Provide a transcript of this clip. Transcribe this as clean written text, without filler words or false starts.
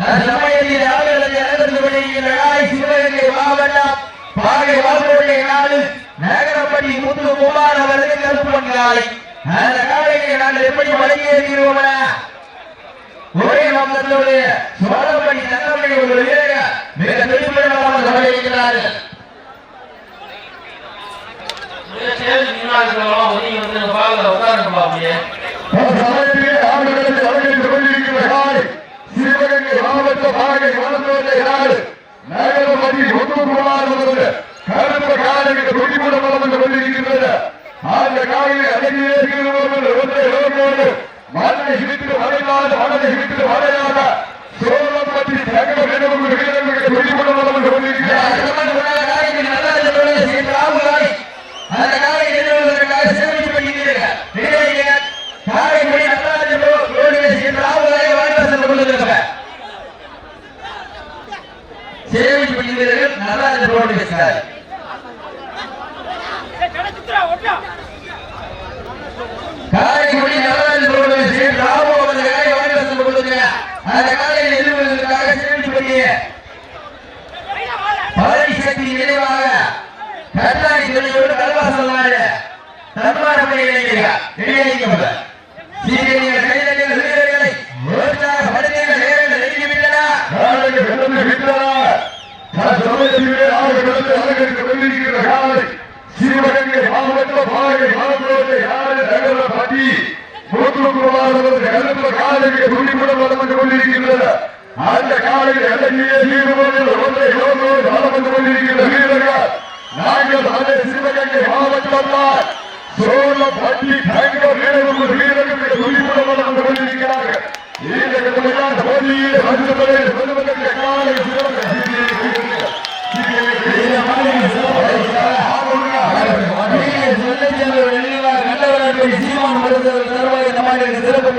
சமயத்தில் ஆளுநர் நடந்தபடி சிவகங்கை மாவட்டம் பாகை வாழ்க்கை நாடு நகரப்பட்டி முத்து குமார் அவர்கள் கருப்பன் காலை அந்த காலையை நாங்கள் எப்படி வழங்கியிருக்கிறோம் ஒரே நோக்கத்தோடு சோழப்பட்டி தங்கமணி ஒரு வீரர் மிக துடிப்புடனாக சமயக்கிறார்கள் சிவகங்கை மாவட்ட பாகை வளர்ந்தோட்டை நாடு நகரப்பட்டி முத்துக்குமார் கருப்பு காலைக்கு துடிப்புட பலம் என்று கொண்டிருக்கின்றது அந்த காலையை அடங்கியே ஒன்றை மண்ணை சிரித்து மறையாத மனதை சிரித்து மறையாத சோழப்பட்டி தங்க வீரர்கள் வீரர்களுக்கு துடிப்புட பலம் என்று கொண்டிருக்கிறார் நடராஜன் பேசுகிறார் காரைக்குடி நடராஜன் ராமோ அந்த காலையில் எதிர்கொள்வதற்காக சேமித்து பண்ணிய பழனிசக்தி நினைவாக கர்நாடக துறையோடு கல்வாசல் நாடு தன்மாரப்படி இணைக்கிறார் சீரியர்கள் கைதடிகள் வீரர்களை படுத்திய நேரங்கள் நெருங்கிவிட்டன சிவகங்கை மாவட்ட பாகை மாவட்ட நகரப்பட்டி முத்துக்குமார் கருப்பு காலைக்கு துடிப்புட பலம் என்று கொண்டிருக்கின்றது அந்த காலையில் இறங்கிய ஒன்றை பலம் என்று கொண்டிருக்கின்ற வீரர்கள் நாங்கள் அதே சிவகங்கை மாவட்டம் சோழப்பட்டி தங்க வீரர்கள் வீரர்களுக்கு துடிப்புட பலம் என்று கொண்டிருக்கிறார்கள் காலை சீமான் சிறப்பு